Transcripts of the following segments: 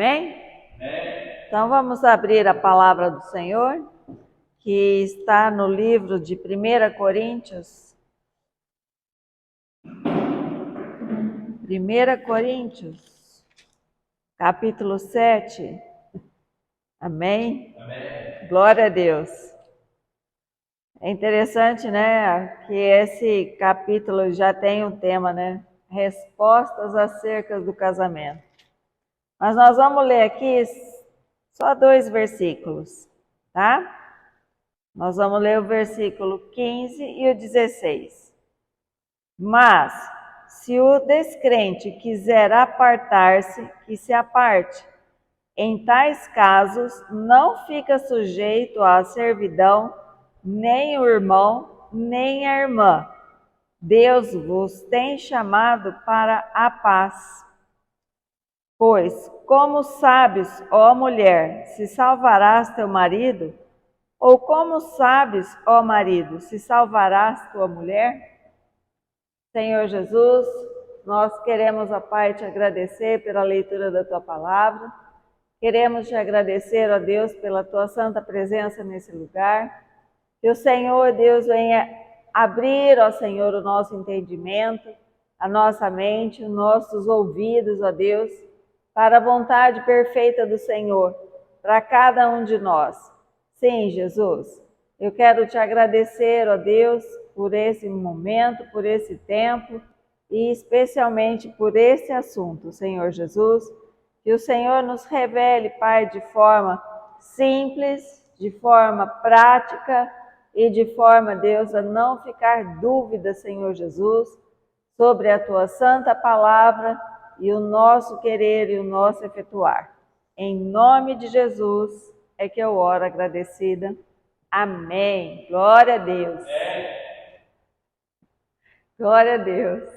Amém? Então vamos abrir a palavra do Senhor, que está no livro de 1 Coríntios. 1 Coríntios, capítulo 7. Amém? Amém. Glória a Deus. É interessante, né, que esse capítulo já tem um tema, né? Respostas acerca do casamento. Mas nós vamos ler aqui só 2 versículos, tá? Nós vamos ler o versículo 15 e o 16. Mas, se o descrente quiser apartar-se, que se aparte. Em tais casos, não fica sujeito à servidão nem o irmão, nem a irmã. Deus vos tem chamado para a paz. Pois, como sabes, ó mulher, se salvarás teu marido? Ou como sabes, ó marido, se salvarás tua mulher? Senhor Jesus, nós queremos, ó Pai, te agradecer pela leitura da tua palavra. Queremos te agradecer, ó Deus, pela tua santa presença nesse lugar. Que o Senhor, Deus, venha abrir, ó Senhor, o nosso entendimento, a nossa mente, os nossos ouvidos, ó Deus, para a vontade perfeita do Senhor, para cada um de nós. Sim, Jesus, eu quero te agradecer, ó Deus, por esse momento, por esse tempo e especialmente por esse assunto, Senhor Jesus. Que o Senhor nos revele, Pai, de forma simples, de forma prática e de forma, Deus, a não ficar dúvida, Senhor Jesus, sobre a tua santa palavra e o nosso querer e o nosso efetuar. Em nome de Jesus é que eu oro agradecida. Amém. Glória a Deus. Glória a Deus.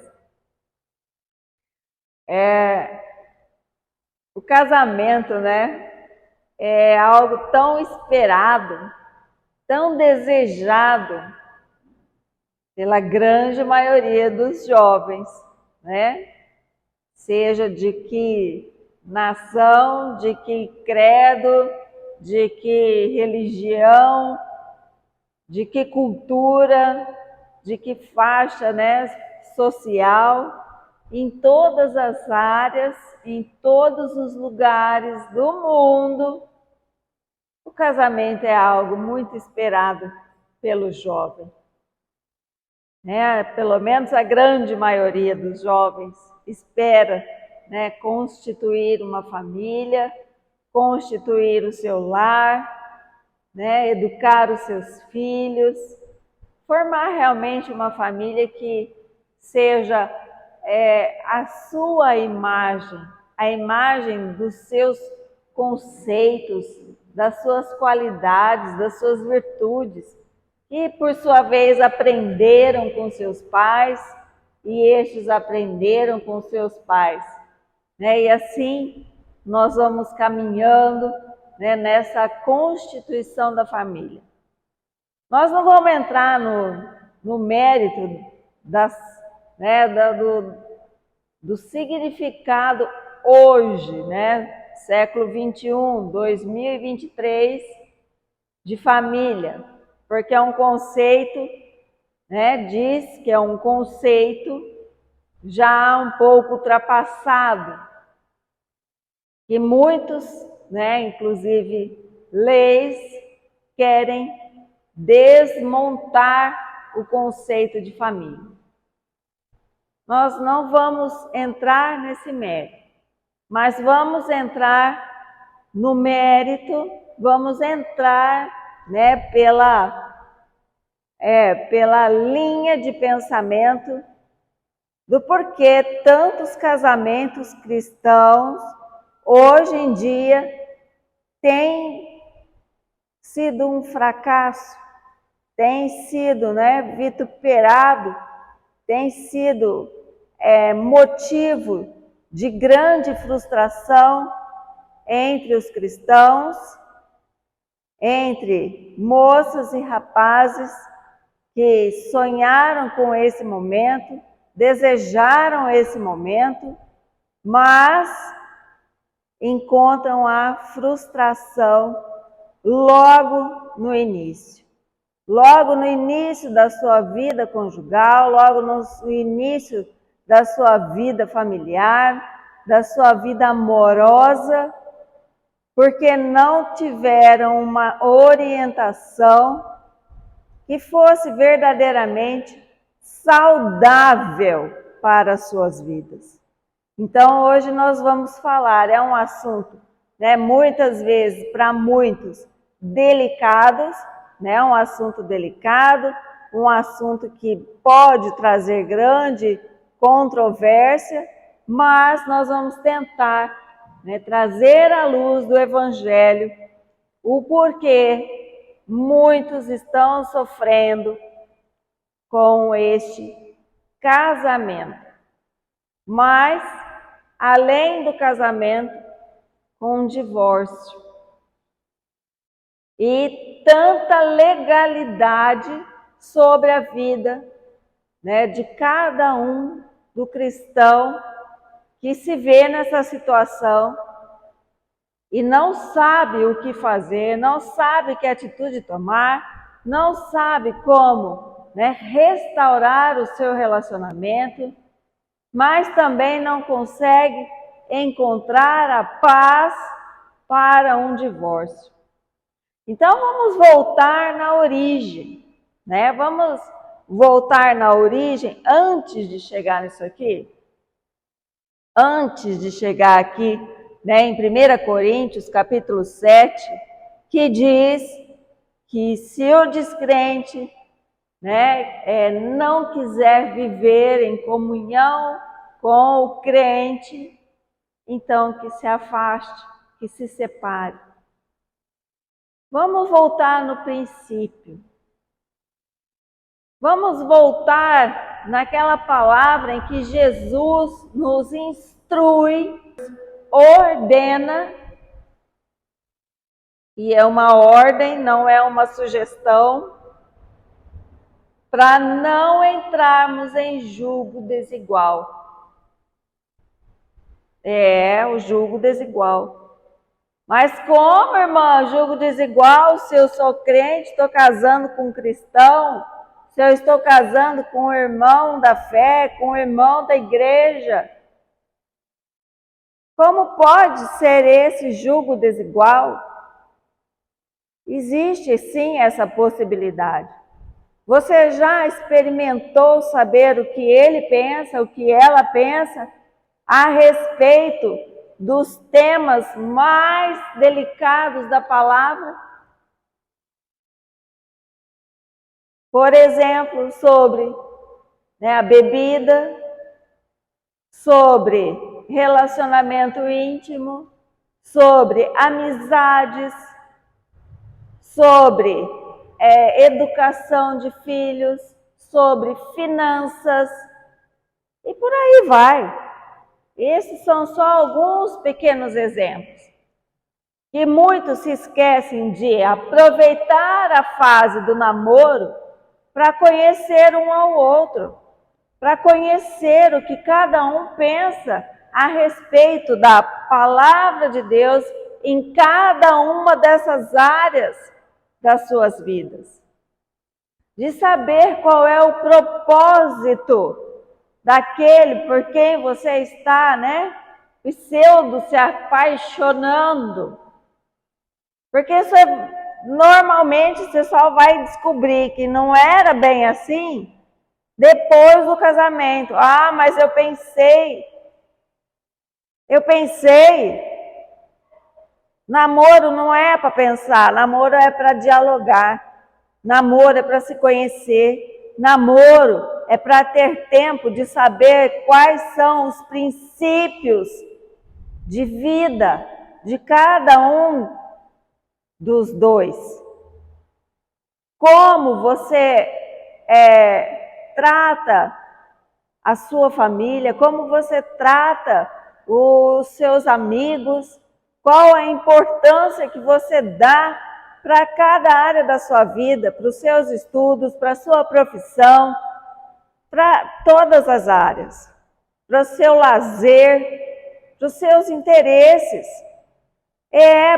O casamento, né, é algo tão esperado, tão desejado pela grande maioria dos jovens, né? Seja de que nação, de que credo, de que religião, de que cultura, de que faixa, né, social, em todas as áreas, em todos os lugares do mundo, o casamento é algo muito esperado pelo jovem. Né? Pelo menos a grande maioria dos jovens espera, né, constituir uma família, constituir o seu lar, né, educar os seus filhos, formar realmente uma família que seja a sua imagem, a imagem dos seus conceitos, das suas qualidades, das suas virtudes, que por sua vez aprenderam com seus pais e estes aprenderam com seus pais, né? E assim nós vamos caminhando, né, nessa constituição da família. Nós não vamos entrar no mérito né, do significado hoje, né, século 21, 2023, de família, porque é um conceito, né, diz que é um conceito já um pouco ultrapassado, que muitos, né, inclusive leis, querem desmontar o conceito de família. Nós não vamos entrar nesse mérito, mas vamos entrar no mérito, vamos entrar, né, pela linha de pensamento do porquê tantos casamentos cristãos hoje em dia têm sido um fracasso, tem sido, né, vituperado, tem sido motivo de grande frustração entre os cristãos, entre moças e rapazes que sonharam com esse momento, desejaram esse momento, mas encontram a frustração logo no início. Logo no início da sua vida conjugal, logo no início da sua vida familiar, da sua vida amorosa, porque não tiveram uma orientação que fosse verdadeiramente saudável para as suas vidas. Então, hoje nós vamos falar, é um assunto, muitas vezes, para muitos, delicados, um assunto delicado, um assunto que pode trazer grande controvérsia, mas nós vamos tentar trazer à luz do Evangelho o porquê muitos estão sofrendo com este casamento. Mas, além do casamento, com um divórcio. E tanta legalidade sobre a vida de cada um do cristão que se vê nessa situação e não sabe o que fazer, não sabe que atitude tomar, não sabe como restaurar o seu relacionamento, mas também não consegue encontrar a paz para um divórcio. Então vamos voltar na origem, Vamos voltar na origem antes de chegar nisso aqui. Antes de chegar aqui, em 1 Coríntios, capítulo 7, que diz que se o descrente não quiser viver em comunhão com o crente, então que se afaste, que se separe. Vamos voltar no princípio. Vamos voltar naquela palavra em que Jesus nos instrui, ordena, e é uma ordem, não é uma sugestão, para não entrarmos em jugo desigual. É, o jugo desigual. Mas como, irmã, jugo desigual, se eu sou crente, estou casando com um cristão, se eu estou casando com um irmão da fé, com um irmão da igreja, como pode ser esse jugo desigual? Existe sim essa possibilidade. Você já experimentou saber o que ele pensa, o que ela pensa a respeito dos temas mais delicados da palavra? Por exemplo, sobre a bebida, sobre relacionamento íntimo, sobre amizades, sobre educação de filhos, sobre finanças e por aí vai. Esses são só alguns pequenos exemplos. E muitos se esquecem de aproveitar a fase do namoro para conhecer um ao outro, para conhecer o que cada um pensa a respeito da palavra de Deus em cada uma dessas áreas das suas vidas. De saber qual é o propósito daquele por quem você está, pseudo se apaixonando. Porque isso normalmente você só vai descobrir que não era bem assim depois do casamento. Ah, mas eu pensei. Namoro não é para pensar, namoro é para dialogar, namoro é para se conhecer, namoro é para ter tempo de saber quais são os princípios de vida de cada um dos dois. Como você trata a sua família, como você trata os seus amigos, qual a importância que você dá para cada área da sua vida, para os seus estudos, para a sua profissão, para todas as áreas, para o seu lazer, para os seus interesses.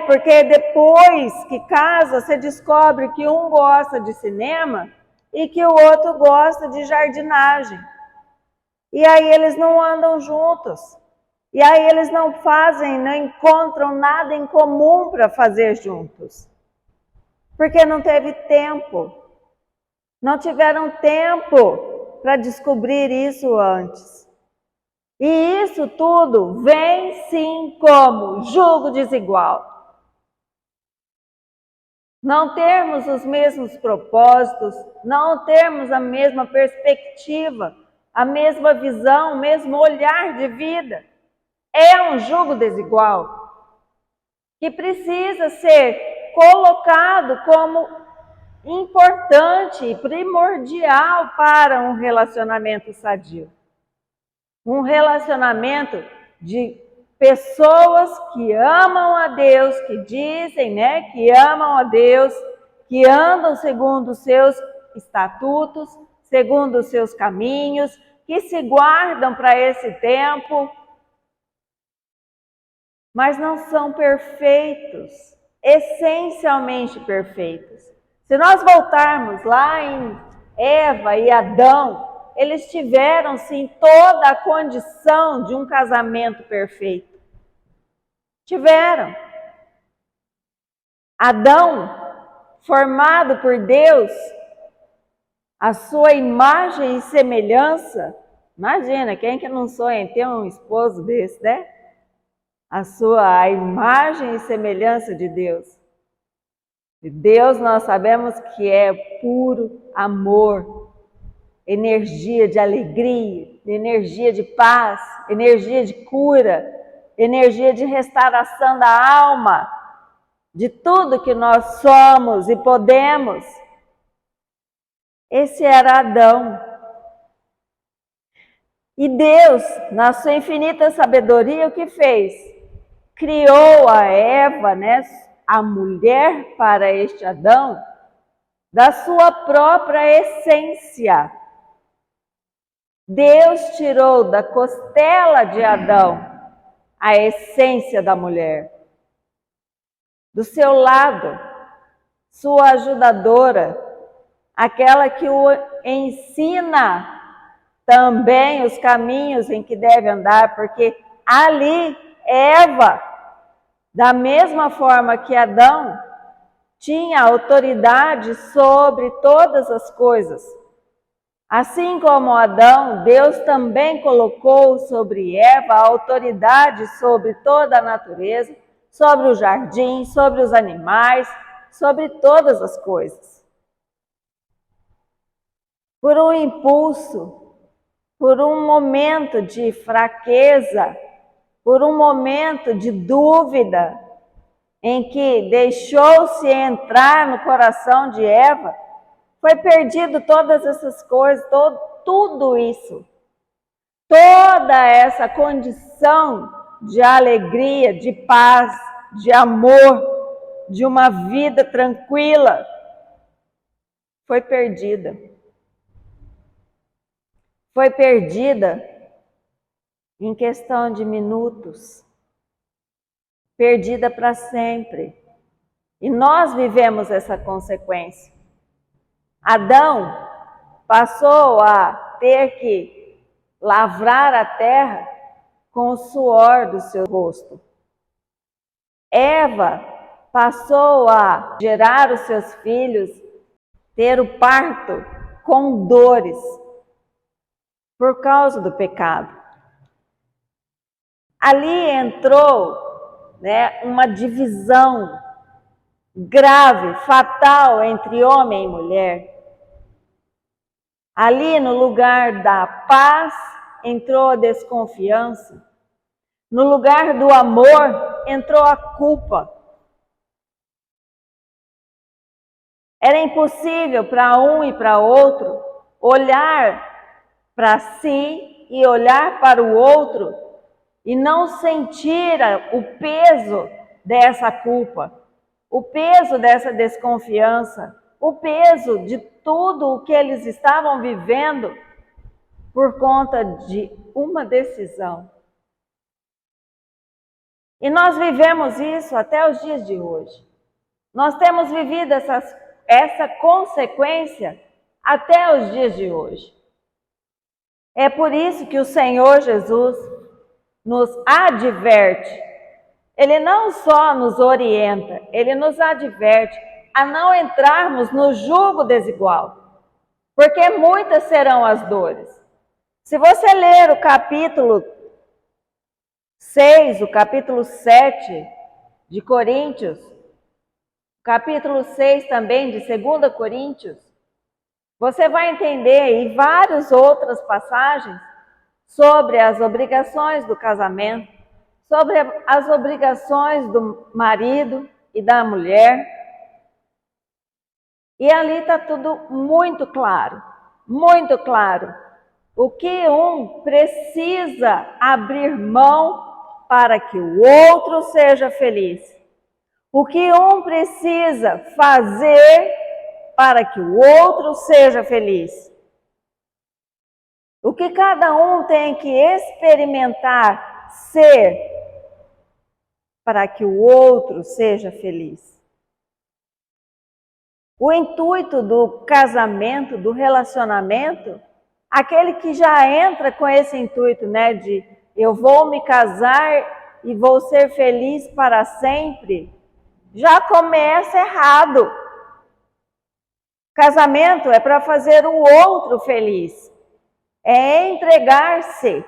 Porque depois que casa, você descobre que um gosta de cinema e que o outro gosta de jardinagem. E aí eles não andam juntos. E aí eles não encontram nada em comum para fazer juntos. Porque não teve tempo. Não tiveram tempo para descobrir isso antes. E isso tudo vem sim como julgo desigual. Não termos os mesmos propósitos, não termos a mesma perspectiva, a mesma visão, o mesmo olhar de vida. É um julgo desigual que precisa ser colocado como importante e primordial para um relacionamento sadio. Um relacionamento de pessoas que amam a Deus, que dizem, que amam a Deus, que andam segundo os seus estatutos, segundo os seus caminhos, que se guardam para esse tempo, mas não são perfeitos, essencialmente perfeitos. Se nós voltarmos lá em Eva e Adão, eles tiveram sim toda a condição de um casamento perfeito. Tiveram. Adão, formado por Deus, a sua imagem e semelhança, imagina, quem que não sonha em ter um esposo desse, né? A imagem e semelhança de Deus. De Deus nós sabemos que é puro amor, energia de alegria, energia de paz, energia de cura, energia de restauração da alma, de tudo que nós somos e podemos. Esse era Adão. E Deus, na sua infinita sabedoria, o que fez? Criou a Eva, a mulher para este Adão, da sua própria essência. Deus tirou da costela de Adão a essência da mulher. Do seu lado, sua ajudadora, aquela que o ensina também os caminhos em que deve andar, porque ali Eva, da mesma forma que Adão, tinha autoridade sobre todas as coisas. Assim como Adão, Deus também colocou sobre Eva a autoridade sobre toda a natureza, sobre o jardim, sobre os animais, sobre todas as coisas. Por um impulso, por um momento de fraqueza, por um momento de dúvida, em que deixou-se entrar no coração de Eva, foi perdido todas essas coisas, tudo isso. Toda essa condição de alegria, de paz, de amor, de uma vida tranquila, foi perdida. Foi perdida em questão de minutos, perdida para sempre. E nós vivemos essa consequência. Adão passou a ter que lavrar a terra com o suor do seu rosto. Eva passou a gerar os seus filhos, ter o parto com dores, por causa do pecado. Ali entrou uma divisão grave, fatal entre homem e mulher. Ali no lugar da paz entrou a desconfiança. No lugar do amor entrou a culpa. Era impossível para um e para outro olhar para si e olhar para o outro e não sentir o peso dessa culpa, o peso dessa desconfiança, o peso de tudo o que eles estavam vivendo por conta de uma decisão. E nós vivemos isso até os dias de hoje. Nós temos vivido essa consequência até os dias de hoje. É por isso que o Senhor Jesus nos adverte. Ele não só nos orienta, ele nos adverte a não entrarmos no jugo desigual, porque muitas serão as dores. Se você ler o capítulo 6, o capítulo 7 de Coríntios, capítulo 6 também de 2 Coríntios, você vai entender e várias outras passagens sobre as obrigações do casamento, sobre as obrigações do marido e da mulher. E ali está tudo muito claro, muito claro. O que um precisa abrir mão para que o outro seja feliz. O que um precisa fazer para que o outro seja feliz. O que cada um tem que experimentar ser para que o outro seja feliz. O intuito do casamento, do relacionamento, aquele que já entra com esse intuito, né, de eu vou me casar e vou ser feliz para sempre, já começa errado. Casamento é para fazer o outro feliz, é entregar-se,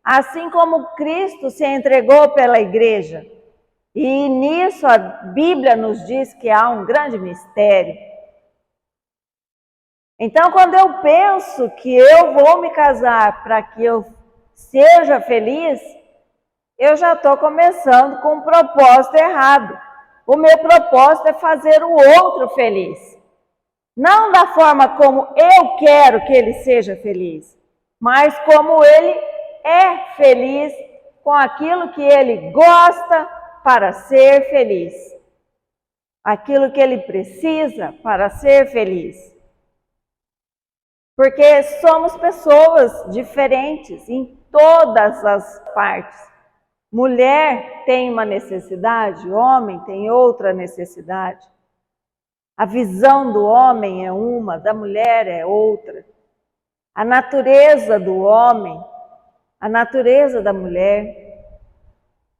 assim como Cristo se entregou pela igreja. E nisso a Bíblia nos diz que há um grande mistério. Então, quando eu penso que eu vou me casar para que eu seja feliz, eu já estou começando com um propósito errado. O meu propósito é fazer o outro feliz. Não da forma como eu quero que ele seja feliz, mas como ele é feliz com aquilo que ele gosta para ser feliz. Aquilo que ele precisa para ser feliz. Porque somos pessoas diferentes em todas as partes. Mulher tem uma necessidade, homem tem outra necessidade. A visão do homem é uma, da mulher é outra. A natureza do homem, a natureza da mulher,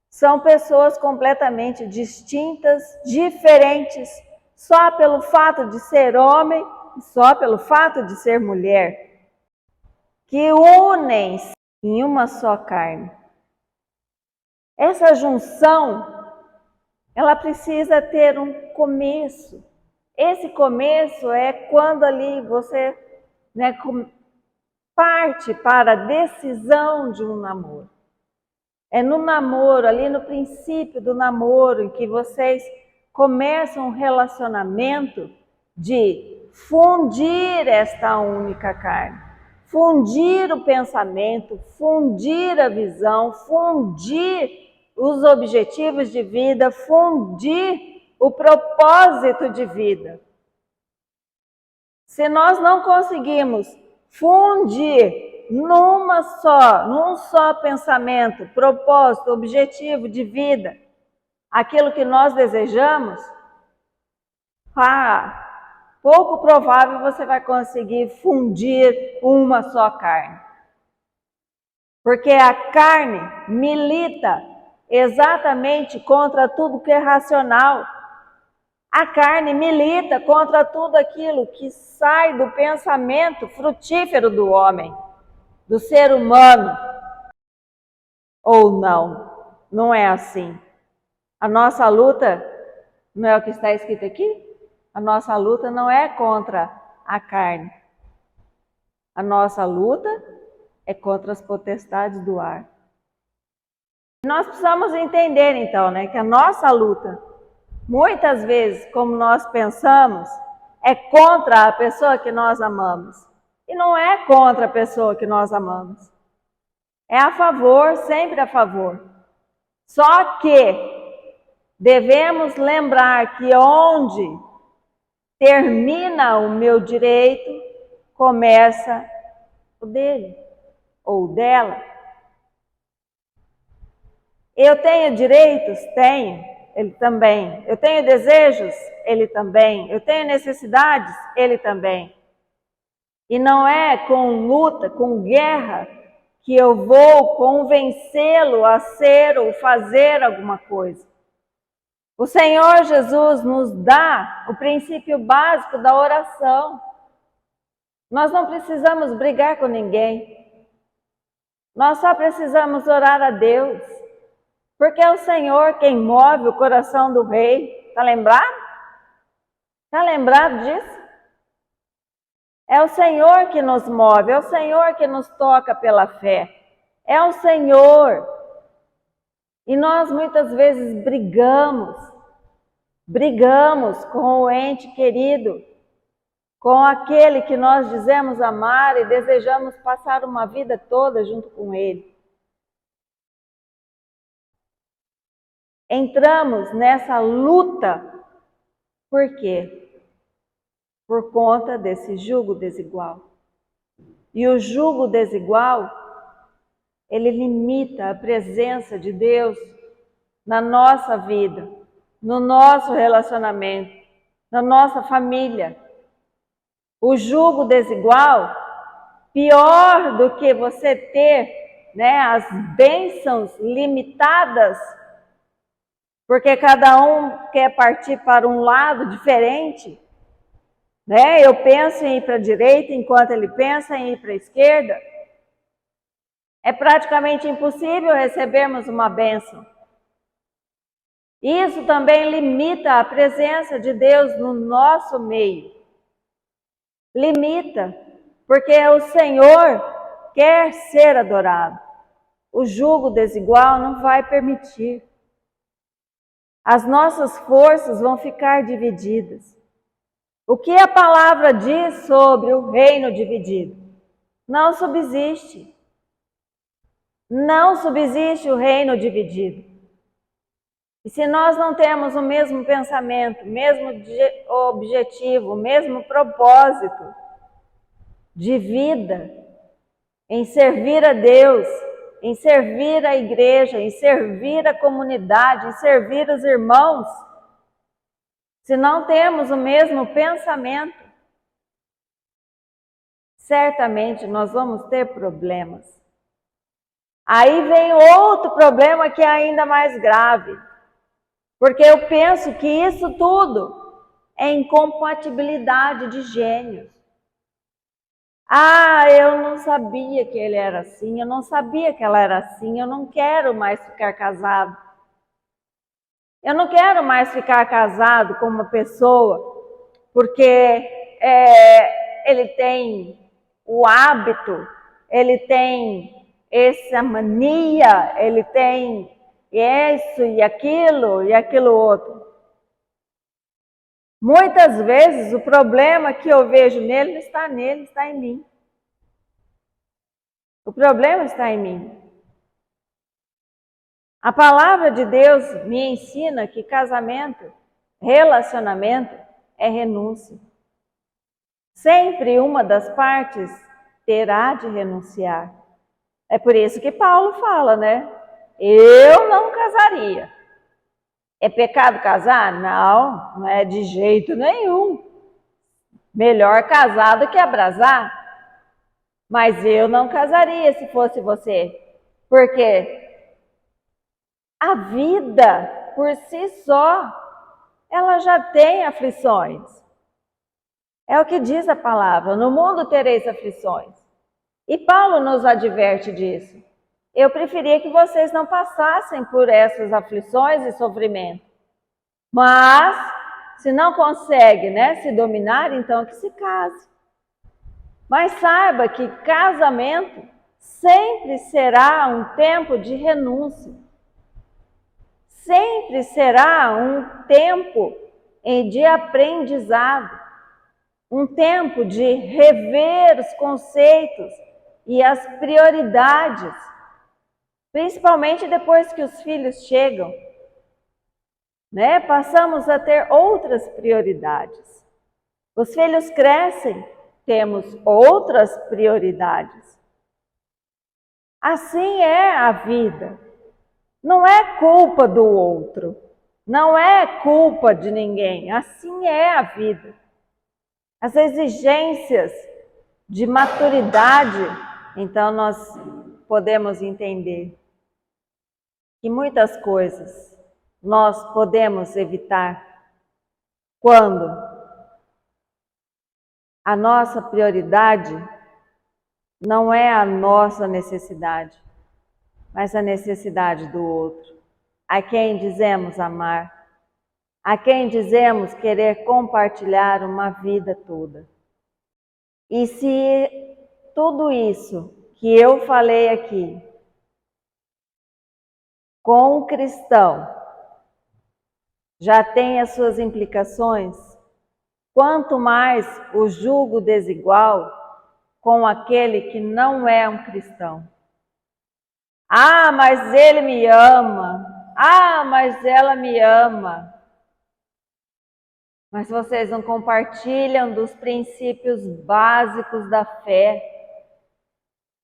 são pessoas completamente distintas, diferentes, só pelo fato de ser homem, só pelo fato de ser mulher, que unem-se em uma só carne. Essa junção, ela precisa ter um começo. Esse começo é quando ali você, né, parte para a decisão de um namoro. É no namoro, ali no princípio do namoro, em que vocês começam um relacionamento de fundir esta única carne, fundir o pensamento, fundir a visão, fundir os objetivos de vida, fundir o propósito de vida. Se nós não conseguimos fundir num só pensamento, propósito, objetivo de vida, aquilo que nós desejamos, pouco provável você vai conseguir fundir uma só carne. Porque a carne milita exatamente contra tudo que é racional. A carne milita contra tudo aquilo que sai do pensamento frutífero do homem, do ser humano. Ou não, não é assim. A nossa luta, não é o que está escrito aqui? A nossa luta não é contra a carne. A nossa luta é contra as potestades do ar. Nós precisamos entender, então, né, que a nossa luta, muitas vezes, como nós pensamos, é contra a pessoa que nós amamos. E não é contra a pessoa que nós amamos. É a favor, sempre a favor. Só que devemos lembrar que onde termina o meu direito, começa o dele ou dela. Eu tenho direitos? Tenho. Ele também. Eu tenho desejos? Ele também. Eu tenho necessidades? Ele também. E não é com luta, com guerra, que eu vou convencê-lo a ser ou fazer alguma coisa. O Senhor Jesus nos dá o princípio básico da oração. Nós não precisamos brigar com ninguém. Nós só precisamos orar a Deus. Porque é o Senhor quem move o coração do rei. Está lembrado? Está lembrado disso? É o Senhor que nos move, é o Senhor que nos toca pela fé. É o Senhor. E nós muitas vezes brigamos com o ente querido, com aquele que nós dizemos amar e desejamos passar uma vida toda junto com ele. Entramos nessa luta, por quê? Por conta desse jugo desigual. E o jugo desigual, ele limita a presença de Deus na nossa vida, no nosso relacionamento, na nossa família. O jugo desigual, pior do que você ter, as bênçãos limitadas, porque cada um quer partir para um lado diferente, eu penso em ir para a direita enquanto ele pensa em ir para a esquerda. É praticamente impossível recebermos uma bênção. Isso também limita a presença de Deus no nosso meio. Limita, porque o Senhor quer ser adorado. O jugo desigual não vai permitir. As nossas forças vão ficar divididas. O que a palavra diz sobre o reino dividido? Não subsiste. Não subsiste o reino dividido. E se nós não temos o mesmo pensamento, o mesmo objetivo, o mesmo propósito de vida, em servir a Deus, em servir a igreja, em servir a comunidade, em servir os irmãos, se não temos o mesmo pensamento, certamente nós vamos ter problemas. Aí vem outro problema que é ainda mais grave, porque eu penso que isso tudo é incompatibilidade de gênios. Eu não sabia que ele era assim, eu não sabia que ela era assim, eu não quero mais ficar casado. Eu não quero mais ficar casado com uma pessoa, porque ele tem o hábito, ele tem essa mania, ele tem isso e aquilo outro. Muitas vezes o problema que eu vejo nele não está nele, está em mim. O problema está em mim. A palavra de Deus me ensina que casamento, relacionamento é renúncia. Sempre uma das partes terá de renunciar. É por isso que Paulo fala, Eu não casaria. É pecado casar? Não, não é de jeito nenhum. Melhor casar do que abrasar. Mas eu não casaria se fosse você. Por quê? A vida, por si só, ela já tem aflições. É o que diz a palavra, no mundo tereis aflições. E Paulo nos adverte disso. Eu preferia que vocês não passassem por essas aflições e sofrimento. Mas, se não consegue, se dominar, então que se case. Mas saiba que casamento sempre será um tempo de renúncia. Sempre será um tempo de aprendizado. Um tempo de rever os conceitos e as prioridades. Principalmente depois que os filhos chegam. Passamos a ter outras prioridades. Os filhos crescem, temos outras prioridades. Assim é a vida. Não é culpa do outro, não é culpa de ninguém, assim é a vida. As exigências de maturidade, então nós podemos entender que muitas coisas nós podemos evitar quando a nossa prioridade não é a nossa necessidade, mas a necessidade do outro, a quem dizemos amar, a quem dizemos querer compartilhar uma vida toda. E se tudo isso que eu falei aqui, com o cristão, já tem as suas implicações, quanto mais o julgo desigual com aquele que não é um cristão. Ah, mas ele me ama. Ah, mas ela me ama. Mas vocês não compartilham dos princípios básicos da fé.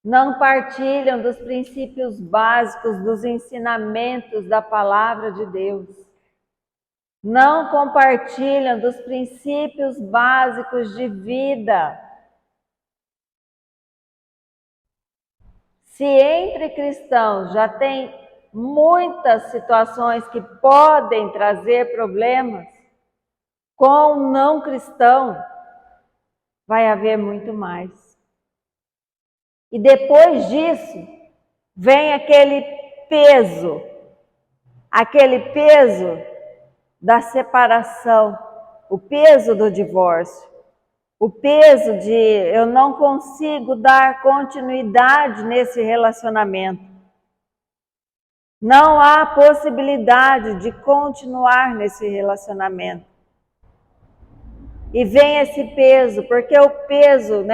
Não partilham dos princípios básicos dos ensinamentos da palavra de Deus. Não compartilham dos princípios básicos de vida. Se entre cristãos já tem muitas situações que podem trazer problemas, com o não cristão vai haver muito mais. E depois disso, vem aquele peso da separação, o peso do divórcio, o peso de eu não consigo dar continuidade nesse relacionamento. Não há possibilidade de continuar nesse relacionamento. E vem esse peso, porque o peso,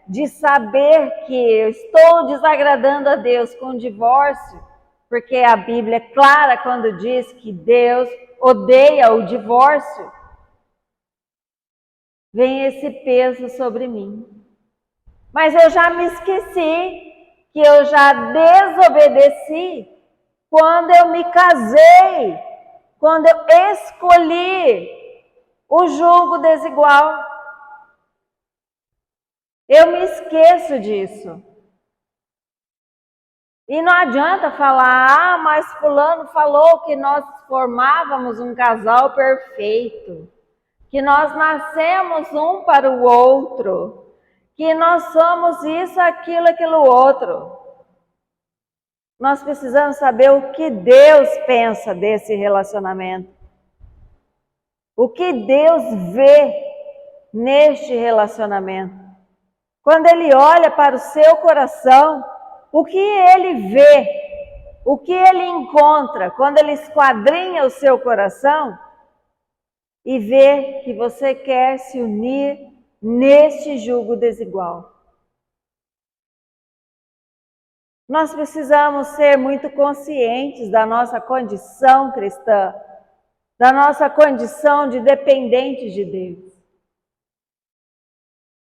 de saber que eu estou desagradando a Deus com o divórcio, porque a Bíblia é clara quando diz que Deus odeia o divórcio, vem esse peso sobre mim. Mas eu já me esqueci que eu já desobedeci quando eu me casei, quando eu escolhi o julgo desigual. Eu me esqueço disso. E não adianta falar, mas fulano falou que nós formávamos um casal perfeito, que nós nascemos um para o outro, que nós somos isso, aquilo outro. Nós precisamos saber o que Deus pensa desse relacionamento. O que Deus vê neste relacionamento. Quando Ele olha para o seu coração, o que Ele vê, o que Ele encontra, quando Ele esquadrinha o seu coração e vê que você quer se unir neste jugo desigual. Nós precisamos ser muito conscientes da nossa condição cristã, da nossa condição de dependentes de Deus.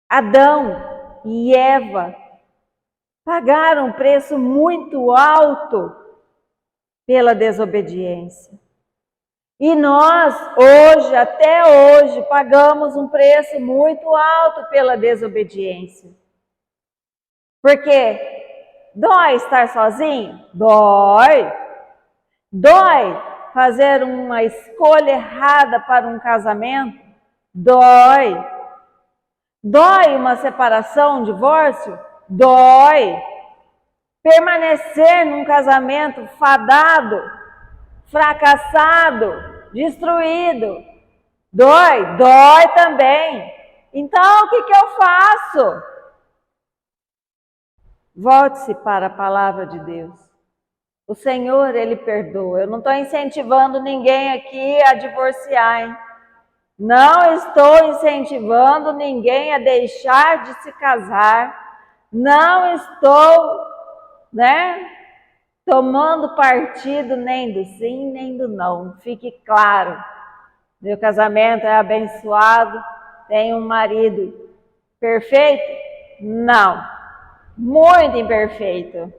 Adão e Eva pagaram um preço muito alto pela desobediência. E nós, hoje, até hoje, pagamos um preço muito alto pela desobediência. Porque dói estar sozinho? Dói. Dói fazer uma escolha errada para um casamento? Dói. Dói uma separação, um divórcio? Dói. Permanecer num casamento fadado, fracassado, destruído, dói também. Então, o que eu faço? Volte-se para a palavra de Deus. O Senhor, Ele perdoa. Eu não estou incentivando ninguém aqui a divorciar, hein? Não estou incentivando ninguém a deixar de se casar. Não estou, tomando partido nem do sim, nem do não. Fique claro. Meu casamento é abençoado. Tenho um marido perfeito? Não. Muito imperfeito.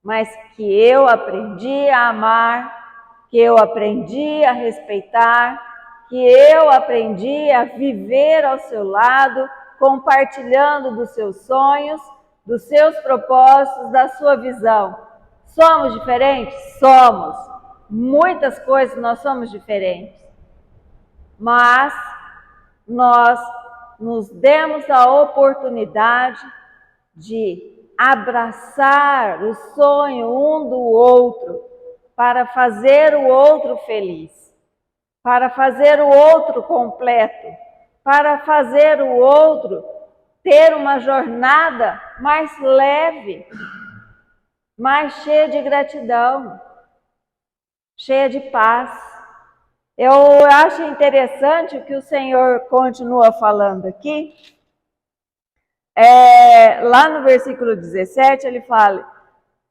mas que eu aprendi a amar, que eu aprendi a respeitar, que eu aprendi a viver ao seu lado, compartilhando dos seus sonhos, dos seus propósitos, da sua visão. Somos diferentes? Somos. Muitas coisas nós somos diferentes. Mas nós nos demos a oportunidade de abraçar o sonho um do outro para fazer o outro feliz, para fazer o outro completo, para fazer o outro ter uma jornada mais leve, mais cheia de gratidão, cheia de paz. Eu acho interessante o que o Senhor continua falando aqui. Lá no versículo 17, ele fala: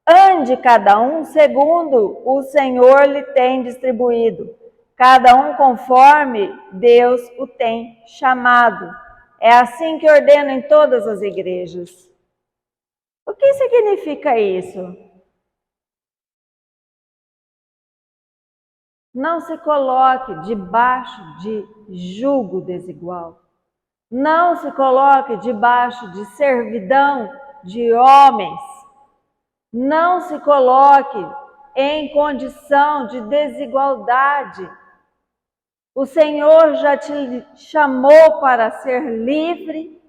ande cada um segundo o Senhor lhe tem distribuído, cada um conforme Deus o tem chamado. É assim que ordeno em todas as igrejas. O que significa isso? Não se coloque debaixo de jugo desigual. Não se coloque debaixo de servidão de homens. Não se coloque em condição de desigualdade. O Senhor já te chamou para ser livre.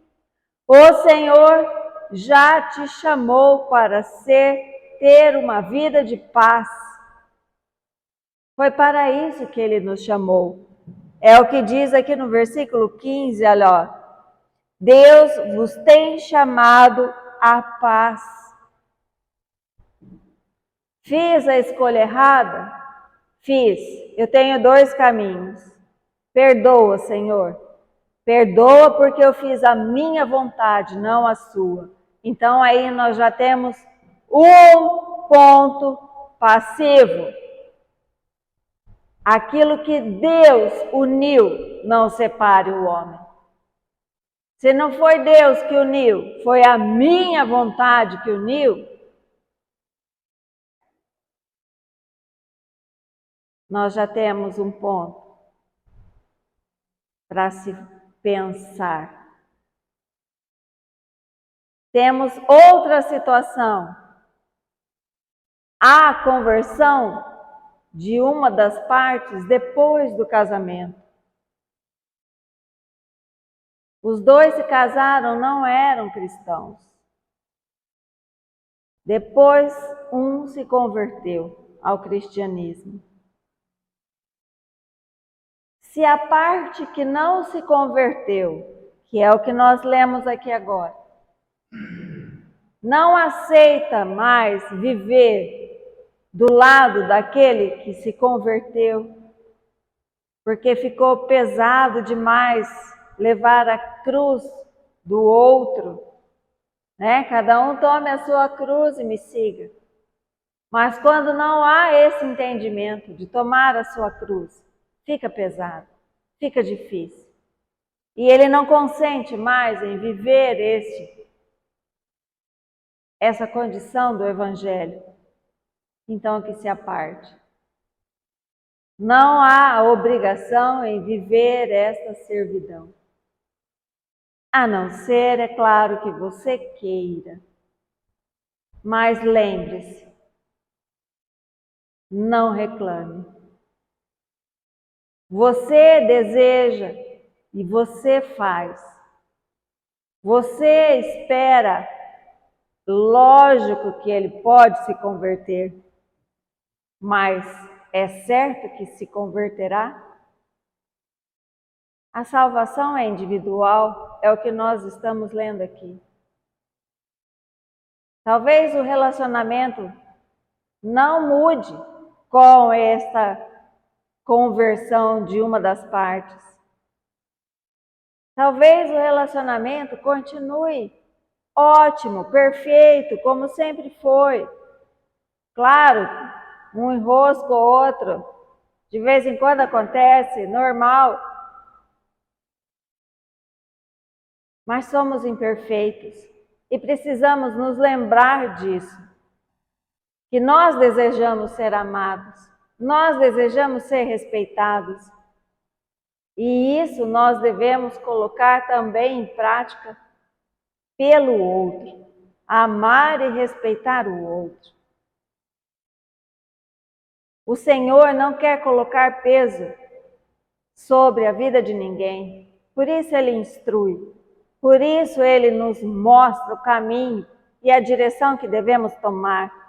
O Senhor já te chamou para ter uma vida de paz. Foi para isso que Ele nos chamou. É o que diz aqui no versículo 15, olha, ó. Deus vos tem chamado à paz. Fiz a escolha errada? Fiz. Eu tenho dois caminhos. Perdoa, Senhor. Perdoa porque eu fiz a minha vontade, não a sua. Então aí nós já temos um ponto passivo. Aquilo que Deus uniu, não separe o homem. Se não foi Deus que uniu, foi a minha vontade que uniu, nós já temos um ponto para se pensar. Temos outra situação. A conversão de uma das partes depois do casamento. Os dois se casaram, não eram cristãos. Depois, um se converteu ao cristianismo. Se a parte que não se converteu, que é o que nós lemos aqui agora, não aceita mais viver do lado daquele que se converteu, porque ficou pesado demais levar a cruz do outro, né? Cada um tome a sua cruz e me siga. Mas quando não há esse entendimento de tomar a sua cruz, fica pesado, fica difícil. E ele não consente mais em viver essa condição do Evangelho. Então que se aparte. Não há obrigação em viver esta servidão. A não ser, é claro, que você queira. Mas lembre-se, não reclame. Você deseja e você faz. Você espera, lógico que ele pode se converter, mas é certo que se converterá? A salvação é individual, é o que nós estamos lendo aqui. Talvez o relacionamento não mude com esta conversão de uma das partes. Talvez o relacionamento continue ótimo, perfeito, como sempre foi. Claro, um enrosco ou outro, de vez em quando acontece, normal. Mas somos imperfeitos e precisamos nos lembrar disso. que nós desejamos ser amados, nós desejamos ser respeitados. E isso nós devemos colocar também em prática pelo outro, amar e respeitar o outro. O Senhor não quer colocar peso sobre a vida de ninguém, por isso Ele instrui, por isso Ele nos mostra o caminho e a direção que devemos tomar.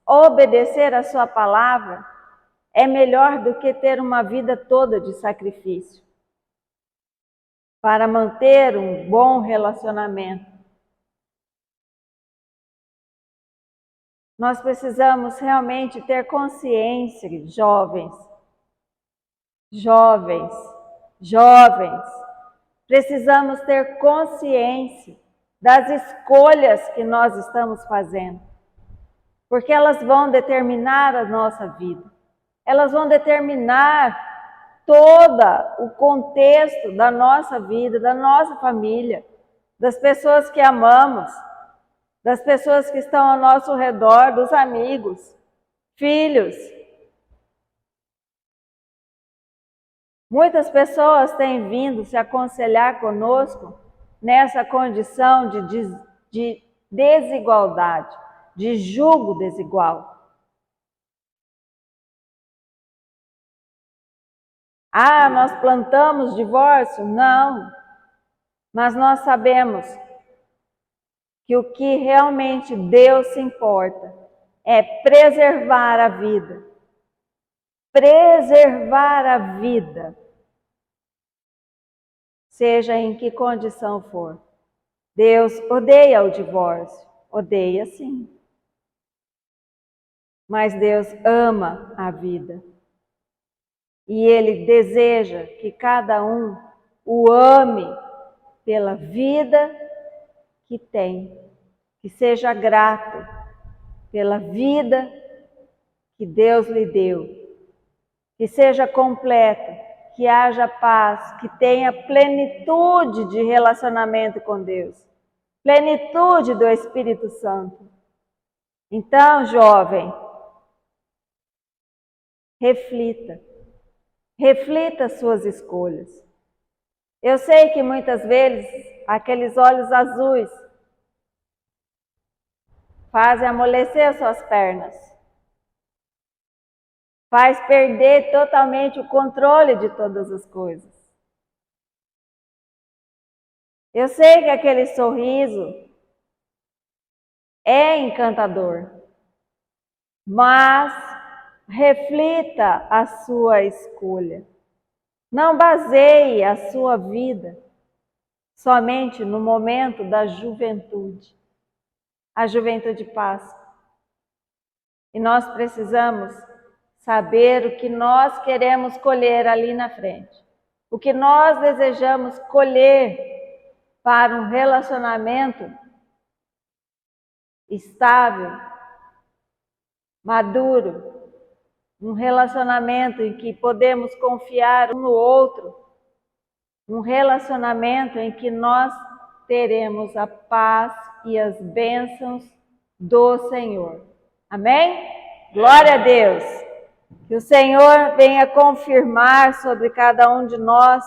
Obedecer a sua palavra é melhor do que ter uma vida toda de sacrifício para manter um bom relacionamento. Nós precisamos realmente ter consciência, jovens, precisamos ter consciência das escolhas que nós estamos fazendo, porque elas vão determinar a nossa vida, elas vão determinar todo o contexto da nossa vida, da nossa família, das pessoas que amamos, das pessoas que estão ao nosso redor, dos amigos, filhos. Muitas pessoas têm vindo se aconselhar conosco nessa condição de desigualdade, de julgo desigual. Ah, nós plantamos divórcio? Não. Mas nós sabemos que o que realmente Deus se importa é preservar a vida. Preservar a vida. Seja em que condição for. Deus odeia o divórcio. Odeia sim. Mas Deus ama a vida. E Ele deseja que cada um o ame pela vida que tem, que seja grato pela vida que Deus lhe deu, que seja completo, que haja paz, que tenha plenitude de relacionamento com Deus, plenitude do Espírito Santo. Então, jovem, reflita suas escolhas. Eu sei que muitas vezes aqueles olhos azuis fazem amolecer suas pernas, faz perder totalmente o controle de todas as coisas. Eu sei que aquele sorriso é encantador, mas reflita a sua escolha. Não baseie a sua vida somente no momento da juventude. A juventude passa. E nós precisamos saber o que nós queremos colher ali na frente. O que nós desejamos colher para um relacionamento estável, maduro, um relacionamento em que podemos confiar um no outro, um relacionamento em que nós teremos a paz e as bênçãos do Senhor. Amém? Glória a Deus! Que o Senhor venha confirmar sobre cada um de nós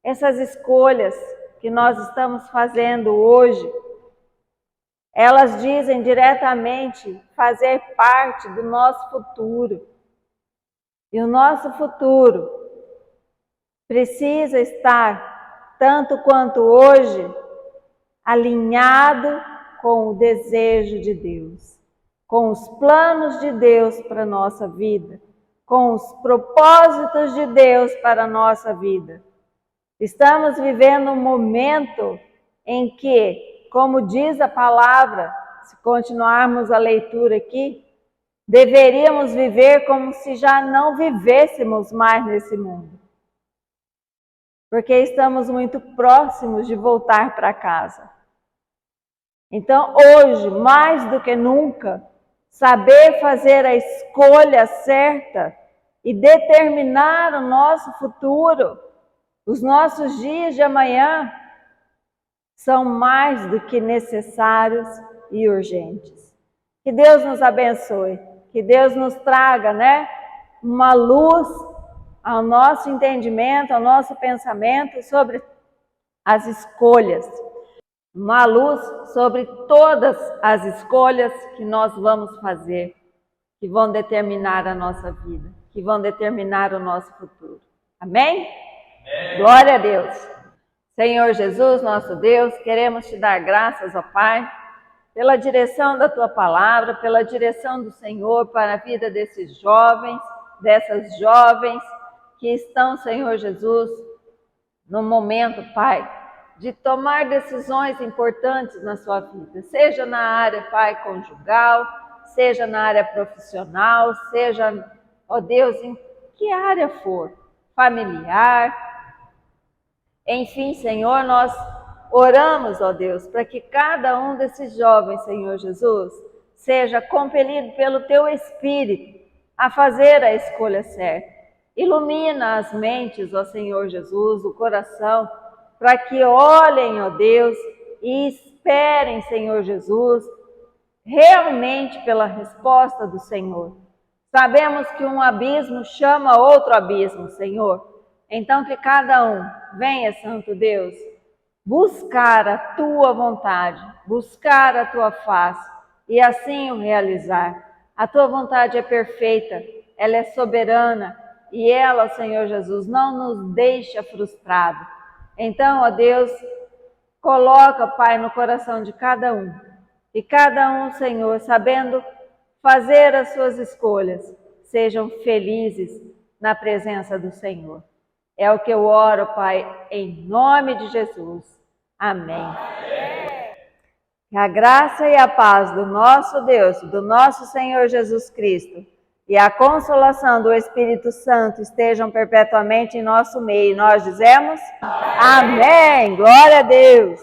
essas escolhas que nós estamos fazendo hoje. Elas dizem diretamente fazer parte do nosso futuro. E o nosso futuro precisa estar, tanto quanto hoje, alinhado com o desejo de Deus, com os planos de Deus para a nossa vida, com os propósitos de Deus para a nossa vida. Estamos vivendo um momento em que, como diz a palavra, se continuarmos a leitura aqui, deveríamos viver como se já não vivêssemos mais nesse mundo. Porque estamos muito próximos de voltar para casa. Então, hoje, mais do que nunca, saber fazer a escolha certa e determinar o nosso futuro, os nossos dias de amanhã, são mais do que necessários e urgentes. Que Deus nos abençoe, que Deus nos traga, né, uma luz ao nosso entendimento, ao nosso pensamento sobre as escolhas, uma luz sobre todas as escolhas que nós vamos fazer, que vão determinar a nossa vida, que vão determinar o nosso futuro. Amém? Amém. Glória a Deus. Senhor Jesus, nosso Deus, queremos te dar graças, ó Pai, pela direção da tua palavra, pela direção do Senhor para a vida desses jovens, dessas jovens que estão, Senhor Jesus, no momento, Pai, de tomar decisões importantes na sua vida, seja na área, Pai, conjugal, seja na área profissional, seja, ó Deus, em que área for, familiar. Enfim, Senhor, nós oramos, ó Deus, para que cada um desses jovens, Senhor Jesus, seja compelido pelo Teu Espírito a fazer a escolha certa. Ilumina as mentes, ó Senhor Jesus, o coração, para que olhem, ó Deus, e esperem, Senhor Jesus, realmente pela resposta do Senhor. Sabemos que um abismo chama outro abismo, Senhor. Então que cada um venha, Santo Deus, buscar a Tua vontade, buscar a Tua face e assim o realizar. A Tua vontade é perfeita, ela é soberana e ela, Senhor Jesus, não nos deixa frustrados. Então, ó Deus, coloca, Pai, no coração de cada um. E cada um, Senhor, sabendo fazer as suas escolhas, sejam felizes na presença do Senhor. É o que eu oro, Pai, em nome de Jesus. Amém. Amém. Que a graça e a paz do nosso Deus, do nosso Senhor Jesus Cristo, e a consolação do Espírito Santo estejam perpetuamente em nosso meio. E nós dizemos: Amém. Amém. Glória a Deus.